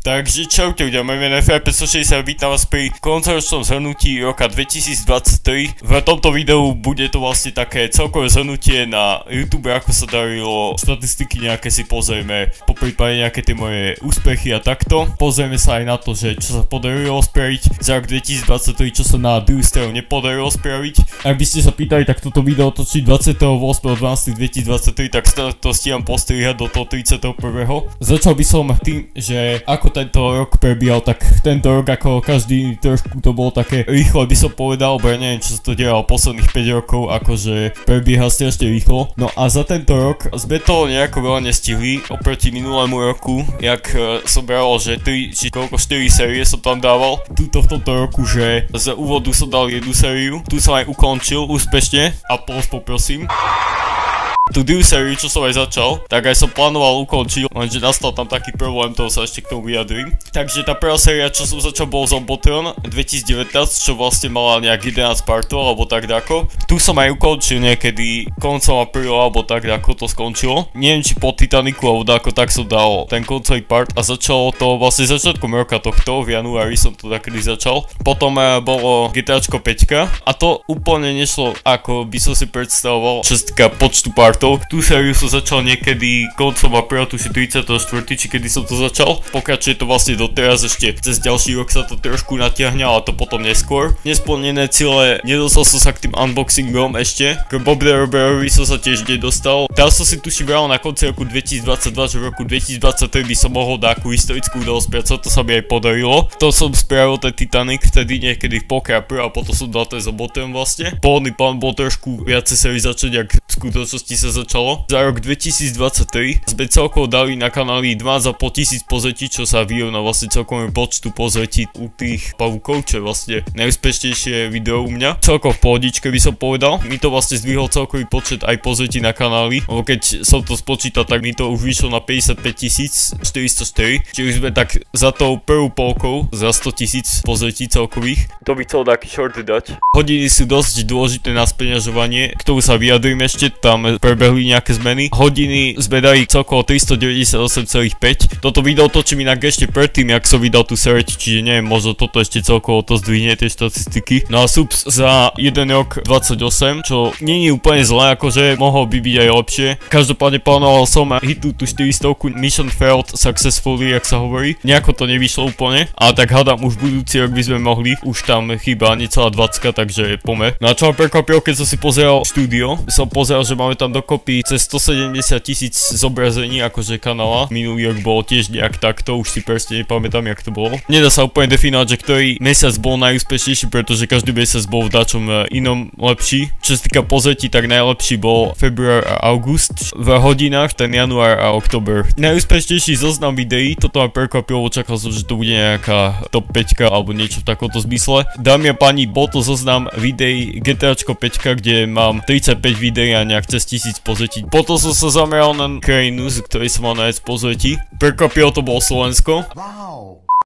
Takže čaute ľudia, moje meno je FR560, vítam vás pri koncoročnom zhrnutí roka 2023. V tomto videu bude to vlastne také celkové zhrnutie na YouTube, ako sa darilo, štatistiky nejaké si pozrieme, poprípade nejaké tie moje úspechy a takto. Pozrieme sa aj na to, že čo sa podarilo spraviť za rok 2023, čo sa na druhú stranu nepodarilo spraviť. Ak by ste sa pýtali, tak toto video točiť 28.12.2023, tak to stíham postrihať do toho 31. Začal by som tým, že ako tento rok prebiehal, tak tento rok ako každý trošku to bolo také rýchlo, by som povedal, bo ja neviem, čo sa to dialo posledných 5 rokov, akože prebieha strašne rýchlo. No a za tento rok sme toho nejako veľa nestihli oproti minulému roku, jak som bral, že 3 či koľko 4 série som tam dával. Tuto v tomto roku, že z úvodu som dal jednu sériu, tu som aj ukončil úspešne a poprosím. Tú druhú sériu, čo som aj začal, tak aj som plánoval ukončiť, lenže nastal tam taký problém, toho sa ešte k tomu vyjadrím. Takže tá prvá séria, čo som začal, bol Zombotron 2019, čo vlastne mala nejak 11 partov, alebo tak dáko. Tu som aj ukončil niekedy koncom apríla, alebo tak dáko to skončilo. Neviem, či po Titaniku, alebo dáko, tak som dal ten koncový part a začalo to vlastne začiatkom roka tohto, v januári som to takedy začal. Potom bolo GTAčko 5 a to úplne nešlo, ako by som si predstavoval, čo sa týka počtu partov. Tú sériu som začal niekedy koncom apríla, tuši 34. či kedy som to začal. Pokračuje to vlastne doteraz, ešte cez ďalší rok sa to trošku natiahne, ale to potom neskôr. Nesplnené ciele, nedostal som sa k tým unboxingom ešte. K Bob the Robberovi som sa tiež nedostal. Tam som si tuši bral na konci roku 2022, že v roku 2023 by som mohol dáku historickú udalosť spracovať, to sa mi aj podarilo. To som spravil ten Titanic vtedy niekedy v polke apríla a potom som dal ten Zombotron vlastne. Pôvodný plán bol trošku viacej sérii začať, ak v skutočnosti sa začalo. Za rok 2023 sme celkovo dali na kanály 12,5 pozretí, čo sa vyrovná vlastne celkovému počtu pozretí u tých pavúkov, čo je vlastne najúspešnejšie video u mňa. Celkovo v pohodičke by som povedal. Mi to vlastne zdvihol celkový počet aj pozretí na kanály, lebo keď som to spočítal, tak mi to už vyšlo na 55 404, čiže už sme tak za tou prvou polkou za 100 000 pozretí celkových. To by chcel taký short dať. Hodiny sú dosť dôležité na speňažovanie, k tomu sa vyjadrím ešte, tam prebehli nejaké zmeny. Hodiny sme dali celkovo 398,5. Toto video točím inak ešte predtým, jak som vydal tú sériu, čiže neviem, možno toto ešte celkovo to zdvihne tie štatistiky. No a subs za 1 rok 28, čo nie je úplne zlé, akože mohol by byť aj lepšie. Každopádne plánoval som hitu tú 400, mission failed successfully, jak sa hovorí. Nejako to nevyšlo úplne, ale tak hádam už budúci rok by sme mohli, už tam chýba necelá 20, takže pomer. No a čo ma prekvapilo, keď som si pozeral štúdio, som pozeral, že máme tam dokopy cez 170 000 zobrazení akože kanála. Minulý rok bolo tiež nejak takto, už si presne nepamätám, jak to bolo. Nedá sa úplne definovať, že ktorý mesiac bol najúspešnejší, pretože každý mesiac bol v dačom inom lepší. Čo sa týka pozretí, tak najlepší bol február a august v hodinách, ten január a október. Najúspešnejší zoznam videí, toto ma prekvapilo, očakal som, že to bude nejaká top 5 alebo niečo v takomto zmysle. Dámy a páni, bol to zoznam videí GTAčko 5, kde mám 35 videí a nejak cez 1000 pozretí. Potom som sa zameral na krajinu, z ktorej som mal najviac pozretí. Prekvapilo to bolo Slovensko.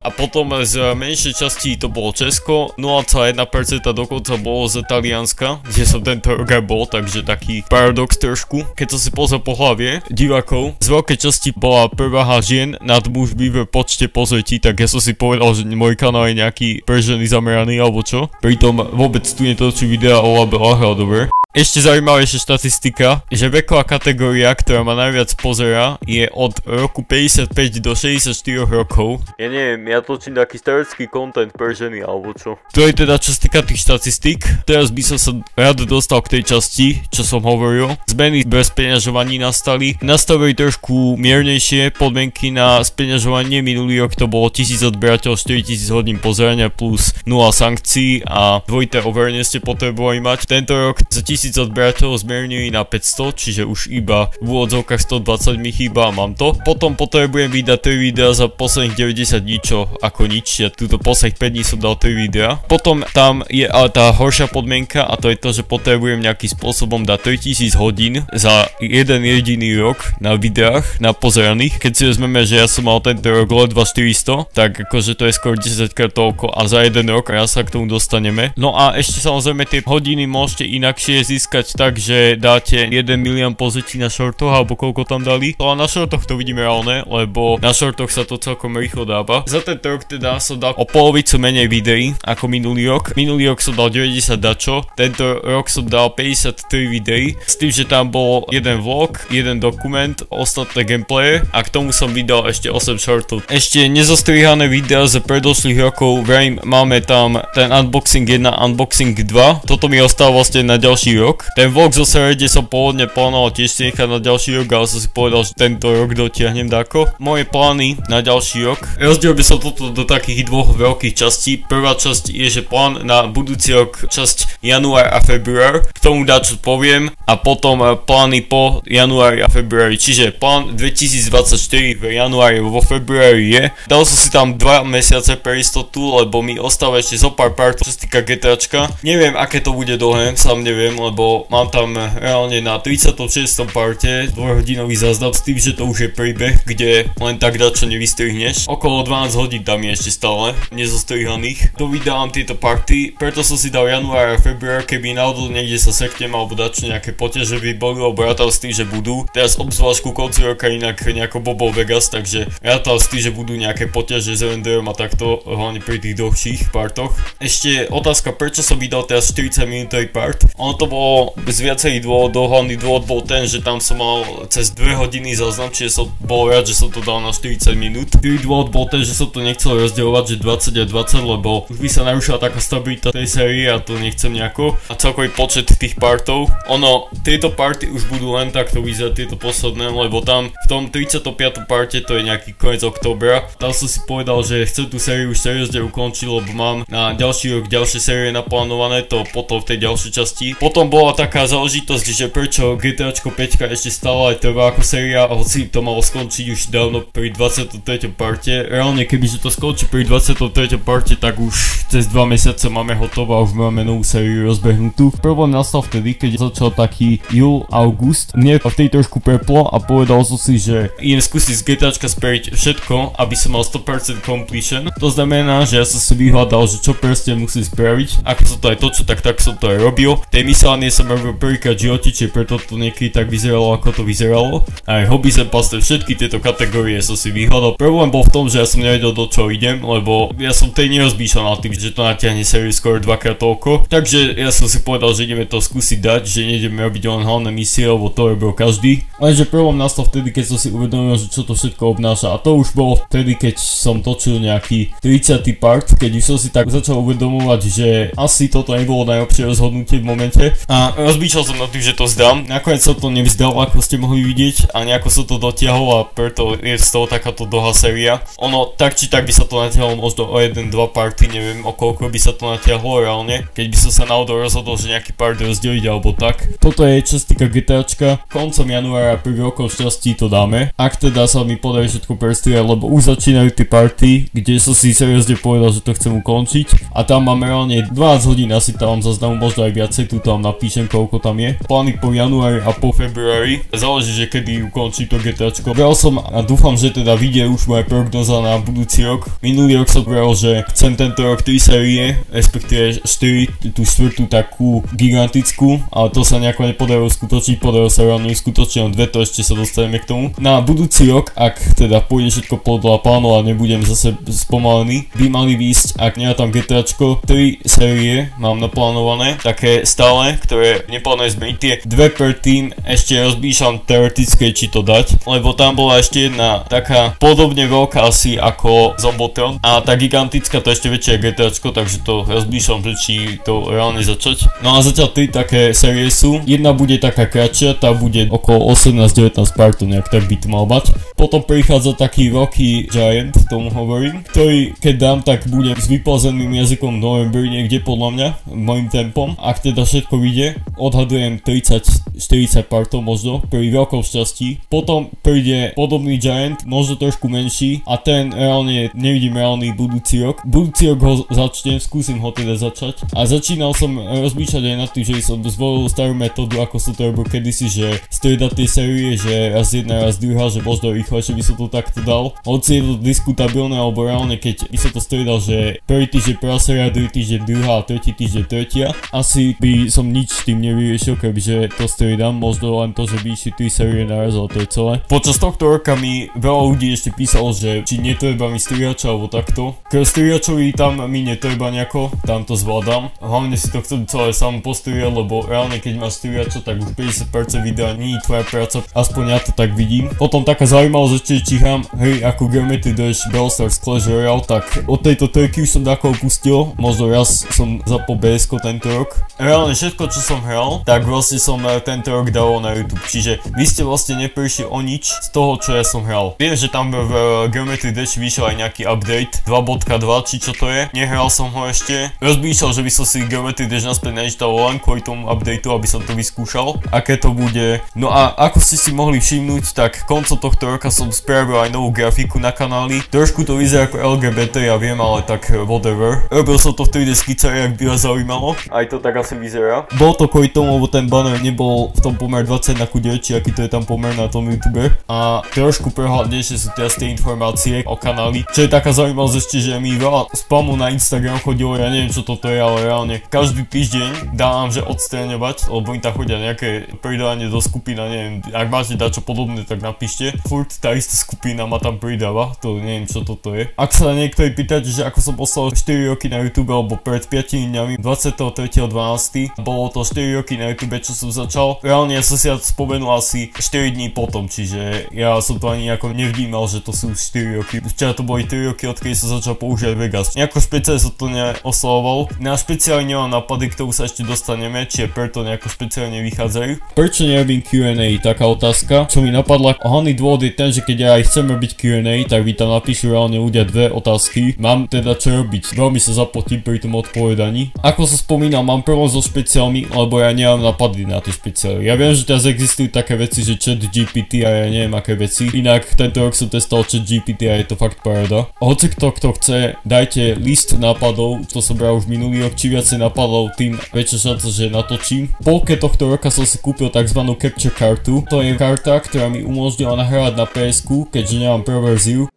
A potom z menšej časti to bolo Česko, 0,1% dokonca bolo z Talianska, kde som tento rok aj bol, takže taký paradox trošku. Keď som si pozrel po hlavie divákov, z veľkej časti bola prevaha žien nad mužmi v počte pozretí, tak ja som si povedal, že môj kanál je nejaký pre ženy zameraný alebo čo. Pritom vôbec tu netočí videa o labe Lahradover. Ešte zaujímavejšia štatistika, že veková kategória, ktorá ma najviac pozerá, je od roku 55 do 64 rokov. Ja neviem, ja točím taký starecký content pre ženy alebo čo. To je teda čo sa týka tých štatistík. Teraz by som sa rád dostal k tej časti, čo som hovoril. Zmeny bez peňažovaní nastali. Nastavili trošku miernejšie podmienky na speňažovanie. Minulý rok to bolo 1000 odberateľov, 4000 hodín pozerania plus 0 sankcií a dvojité overenie ste potrebovali mať. Tento rok za 1000 odberateľov zmiernili na 500, čiže už iba v úvodzovkách 120 mi chýba a mám to. Potom potrebujem vydať 3 videa za posledných 90 dní, čo ako nič, ja túto posledných 5 dní som dal 3 videa. Potom tam je ale tá horšia podmienka a to je to, že potrebujem nejakým spôsobom dať 3000 hodín za jeden jediný rok na videách, na pozeraných. Keď si vezmeme, že ja som mal tento rok ledva 400, tak akože to je skoro 10 krát toľko a za jeden rok a ja sa k tomu dostaneme. No a ešte samozrejme tie hodiny môžete inakšie získať získať tak, že dáte 1 milión pozití na shortoch, alebo koľko tam dali. To a na shortoch to vidíme reálne, lebo na shortoch sa to celkom rýchlo dáva. Za tento rok teda som dal o polovicu menej videí ako minulý rok. Minulý rok som dal 90 dačo, tento rok som dal 53 videí, s tým, že tam bol jeden vlog, jeden dokument, ostatné gameplaye a k tomu som vydal ešte 8 shortov. Ešte nezostrihané videa z predošlých rokov, vrajím, máme tam ten unboxing 1, unboxing 2, toto mi ostal vlastne na ďalší rok. Ten vlog zo Serede som pôvodne plánoval tiež nechať na ďalší rok, ale som si povedal, že tento rok dotiahnem dáko. Moje plány na ďalší rok, rozdiel by som toto do takých dvoch veľkých častí. Prvá časť je, že plán na budúci rok, časť január a február, k tomu dačo poviem, a potom plány po januári a februári, čiže plán 2024 v januári vo februári je. Dal som si tam 2 mesiace pre istotu, lebo mi ostáva ešte zo pár partov, čo sa týka GTAčka. Neviem, aké to bude dlhé, sám neviem, lebo mám tam reálne na 36. parte 2-hodinový záznam s tým, že to už je príbeh, kde len tak dačo nevystrihneš. Okolo 12 hodín tam je ešte stále nezostrihaných. Dovydávam tieto party, preto som si dal január a február, keby náhodou niekde sa seknem alebo dačo nejaké poťaže by boli, lebo rátal s tým, že budú. Teraz obzvlášť ku koncu roka inak nejako bobol Vegas, takže rátal s tým, že budú nejaké poťaže s renderom a takto, hlavne pri tých dlhších partoch. Ešte otázka, prečo som vydal teraz 40 minútový part. Ono to bolo z viacerých dôvodov, hlavný dôvod bol ten, že tam som mal cez 2 hodiny záznam, čiže som bol rád, že som to dal na 40 minút. Druhý dôvod bol ten, že som to nechcel rozdielovať, že 20 a 20, lebo už by sa narušila taká stabilita tej série a to nechcem nejako. A celkový počet tých partov. Ono, tieto party už budú len takto vyzerať, tieto posledné, lebo tam v tom 35. parte, to je nejaký koniec októbra, tam som si povedal, že chcem tú sériu už seriózne ukončiť, lebo mám na ďalší rok ďalšie série naplánované, to potom v tej ďalšej časti. Potom bola taká záležitosť, že prečo GTAčko 5 ešte stále aj trvá ako séria, hoci to malo skončiť už dávno pri 23. parte. Reálne kebyže to skončí pri 23. parte, tak už cez 2 mesiace máme hotovo a už máme novú sériu rozbehnutú. Problém nastal vtedy, keď začal taký júl, august. Mne v tej trošku preplo a povedal som si, že idem skúsiť z GTAčka spraviť všetko, aby som mal 100% completion. To znamená, že ja som si vyhľadal, že čo presne musím spraviť. Ako som to aj točil, tak som to aj robil. Tej misánie som robil prvýkrát v živote, čiže preto to niekedy tak vyzeralo, ako to vyzeralo. Aj hobby sem pastel, všetky tieto kategórie som si vyhľadal. Problém bol v tom, že ja som nevedel, do čo idem, lebo ja som tej nerozmýšľal nad tým, že to natiahne sériu skoro 2-krát toľko. Takže ja som si povedal, že ideme to skúsiť dať, že nejdeme robiť len hlavné misie, lebo to robil každý. Lenže problém nastal vtedy, keď som si uvedomil, že čo to všetko obnáša. A to už bolo vtedy, keď som točil nejaký 30. part, keď už som si tak začal uvedomovať, že asi toto nebolo najlepšie rozhodnutie v momente. A rozmýšľal som nad tým, že to vzdám. Nakoniec som to nevzdal, ako ste mohli vidieť, a nejako som to dotiahol a preto je z toho takáto dlhá séria. Ono tak či tak by sa to natiahlo možno o 1-2 party, neviem o koľko by sa to natiahlo reálne, keď by som sa náhodou rozhodol, že nejaký part rozdeliť alebo tak. Toto je čo sa týka GTAčka. Koncom januára pri veľkom šťastí to dáme. Ak teda sa mi podarí všetko prestriať, lebo už začínajú tie party, kde som si seriózne povedal, že to chcem ukončiť. A tam máme reálne 12 hodín, asi tam zaznamu možno aj viacej, tu tam napíšem koľko tam je. Plány po januári a po februári. Záleží, že kedy ukončí to GTAčko. Bral som a dúfam, že teda vyjde už moja prognoza na budúci rok. Minulý rok som bral, že chcem tento rok 3 série, respektíve 4, tú štvrtú takú gigantickú, ale to sa nejako nepodarilo skutočniť, podarilo sa ráno skutočne 2, to ešte sa dostaneme k tomu. Na budúci rok, ak teda pôjde všetko podľa plánov a nebudem zase spomalený, by mali výjsť, ak nie tam GTAčko, 3 série mám naplánované, také stále, ktoré neplánujem zmeniť. Tie 2 per tým ešte rozmýšľam teoreticky, či to dať, lebo tam bola ešte jedna taká podobne veľká asi ako Zombotron a tá gigantická to ešte väčšie GTAčko, takže to rozmýšľam, že či to reálne začať. No a zatiaľ 3 také série sú. Jedna bude taká kratšia, tá bude okolo 18-19 partov, nejak tak by to mal mať. Potom prichádza taký veľký giant, tomu hovorím, ktorý keď dám, tak bude s vyplazeným jazykom v novembri niekde podľa mňa, mojim tempom. Ak teda všetko vyjde, odhadujem 30-40 partov možno, pri veľkom šťastí. Potom príde podobný giant, možno trošku menší a ten reálne nevidím reálny budúci rok. Budúci rok ho začnem, skúsim ho teda začať. A začínal som rozmýšľať aj nad tým, že som zvolil starú metódu, ako som to robil kedysi, že striedať tie série, že raz jedna, raz druhá, že možno rýchlejšie by som to takto dal. Hoci je to diskutabilné, alebo reálne keď by som to striedal, že prvý týždeň prvá séria, druhý týždeň druhá a tretí týždeň tretia, asi by som nič tým nevyriešil, kebyže to striedam, možno len to, že by išli 3 série naraz, ale to je celé. Počas tohto roka mi veľa ľudí ešte písalo, že či netreba mi striača alebo takto. K striačovi tam mi netreba nejako, tam to zvládam. Hlavne si to chcem celé sám postriať, lebo reálne keď máš striača, tak už 50% videa nie je tvoja práca, aspoň ja to tak vidím. Potom taká zaujímavosť ešte, či hrám hry ako Geometry Dash, Brawl Stars, Clash Royale, tak od tejto trojky už som takého pustil, možno raz som zapol BS-ko tento rok. Reálne všetko, čo som hral, tak vlastne som tento rok dal na YouTube, čiže vy ste vlastne neprišli o nič z toho, čo ja som hral. Viem, že tam v Geometry Dash vyšiel aj nejaký update 2.2, či čo to je, nehral som ho ešte. Rozmýšľal, že by som si Geometry Dash naspäť nainštaloval len kvôli tomu updateu, aby som to vyskúšal, aké to bude. No a ako ste si mohli všimnúť, tak koncom tohto roka som spravil aj novú grafiku na kanáli. Trošku to vyzerá ako LGBT, ja viem, ale tak whatever. Robil som to v 3D skicari, ak by vás zaujímalo. Aj to tak asi vyzerá. Bolo to kvôli tomu, lebo ten banner nebol v tom pomer 20:9, či aký to je tam pomer na tom YouTube. A trošku prehľadnejšie sú teraz tie informácie o kanáli. Čo je taká zaujímavosť ešte, že mi veľa spamu na Instagram chodilo, ja neviem čo toto je, ale reálne každý týždeň dávam, že odstraňovať, lebo im tam chodia nejaké pridávanie do skupín, neviem, ak máte dačo podobné, tak napíšte. Furt tá istá skupina ma tam pridáva, to neviem čo toto je. Ak sa niektorí pýtate, že ako som poslal 4 roky na YouTube, alebo pred 5 dňami 23.12. bolo to 4 roky na YouTube, čo som začal. Reálne ja som si spomenul asi 4 dní potom, čiže ja som to ani ako nevnímal, že to sú 4 roky. Včera to boli 3 roky, odkedy som začal používať Vegas. Nejako špeciálne som to neoslavoval. Na špeciálne nemám nápady, k tomu sa ešte dostaneme, čiže preto nejako špeciálne vychádzajú. Prečo nerobím Q&A? Taká otázka, čo mi napadla. Hlavný dôvod je ten, že keď ja aj chcem robiť Q&A, tak vy tam napíšu reálne ľudia 2 otázky. Mám teda čo robiť. Veľmi sa zapotím pri tom odpovedaní. Ako som spomínal, mám problém so špeciálmi, lebo ja nemám nápady na tie špeciály. Ja viem, že teraz existujú také veci, že ChatGPT a ja neviem aké veci. Inak tento rok som testoval ChatGPT a je to fakt paráda. Hoci kto chce, dajte list nápadov, to som bral už minulý rok, či viacej nápadov, tým väčšia šanca, že natočím. V polke tohto roka som si kúpil tzv. Capture kartu. To je karta, ktorá mi umožnila nahrávať na PS-ku, keďže nemám Pro verziu.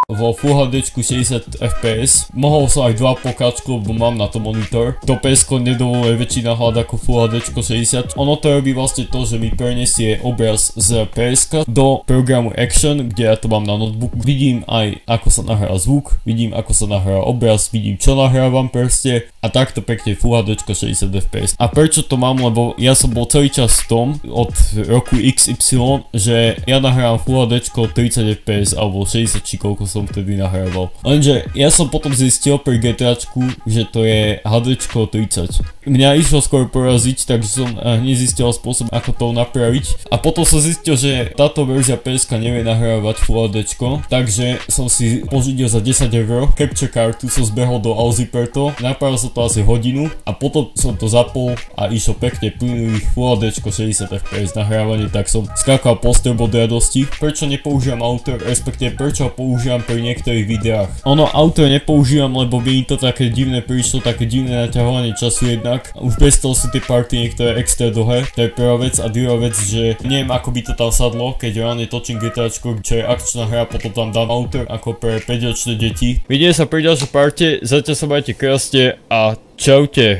Vo Full HD 60 fps. Mohol som aj 2,5K, lebo mám na to monitor. To PS-ko nedovoluje väčší náhľad ako Full HD 60. Ono to robí vlastne to, že mi prenesie obraz z PS-ka do programu Action, kde ja to mám na notebooku. Vidím aj ako sa nahrá zvuk, vidím ako sa nahrá obraz, vidím čo nahrávam proste a takto pekne Full HD 60 fps. A prečo to mám? Lebo ja som bol celý čas v tom od roku XY, že ja nahrávam Full HD 30 fps alebo 60 či koľko som vtedy nahrával. Lenže ja som potom zistil pri GTAčku, že to je HDčko 30. Mňa išlo skôr poraziť, takže som hneď zistil spôsob, ako to napraviť. A potom som zistil, že táto verzia PSK nevie nahrávať Full HDčko, takže som si požidil za 10 € capture kartu, som zbehol do Alziperto, napravil som to asi hodinu a potom som to zapol a išlo pekne plynulých Full HDčko 60 fps nahrávanie, tak som skákal po strop od radosti. Prečo nepoužívam autor, respektíve prečo ho používam pri niektorých videách. Ono autor nepoužívam, lebo by mi to také divné prišlo, také divné naťahovanie času jednak. Už bez toho sú tie party niektoré extra dlhé, to je prvá vec a druhá vec, že neviem ako by to tam sadlo, keď reálne točím GTAčko, čo je akčná hra, potom tam dám autor ako pre 5-ročné deti. Vidíme sa pri ďalšej parte, zatiaľ sa majte krásne a čaute.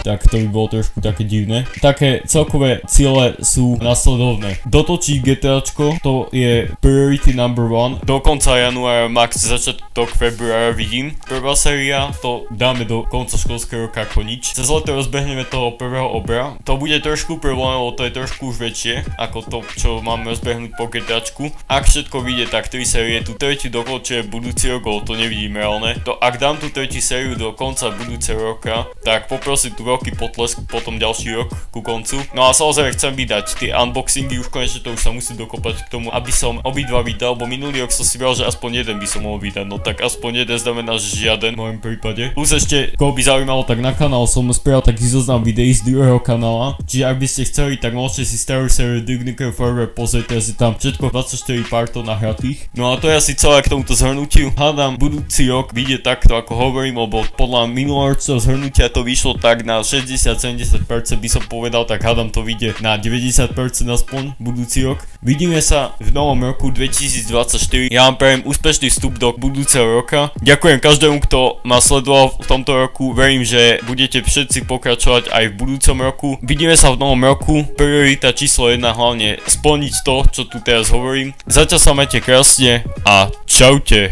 Tak to by bolo trošku také divné. Také celkové ciele sú nasledovné. Dotočiť GTAčko, to je priority number 1. Do konca januára, max začiatok februára vidím. Prvá séria, to dáme do konca školského roka ako nič. Cez leto rozbehneme toho prvého obra. To bude trošku problém, lebo to je trošku už väčšie ako to, čo máme rozbehnúť po GTAčku. Ak všetko vyjde, tak 3 série, tú tretiu dokončuje budúci rok, to nevidím reálne. To ak dám tú tretiu sériu do konca budúceho roka, tak poprosím tu veľký potlesk potom ďalší rok ku koncu. No a samozrejme chcem vydať tie unboxingy, už konečne to už sa musí dokopať k tomu, aby som obidva vydal, bo minulý rok som si bral, že aspoň jeden by som mohol vydať, no tak aspoň jeden znamená, že žiaden v mojom prípade. Plus ešte, koho by zaujímalo, tak na kanál som spravil taký zoznam videí z druhého kanála, čiže ak by ste chceli, tak môžete si starú sériu Duke Nukem Forever pozrieť, asi tam všetko 24 partov nahratých. No a to je asi celé k tomuto zhrnutiu. Hádam budúci rok vyjde takto, ako hovorím, lebo podľa minuloročného zhrnutia to vyšlo tak na 60-70% by som povedal, tak hádam to vyjde na 90% aspoň budúci rok. Vidíme sa v novom roku 2024. Ja vám prajem úspešný vstup do budúceho roka. Ďakujem každému, kto ma sledoval v tomto roku. Verím, že budete všetci pokračovať aj v budúcom roku. Vidíme sa v novom roku. Priorita číslo 1 hlavne splniť to, čo tu teraz hovorím. Zatiaľ sa majte krásne a čaute.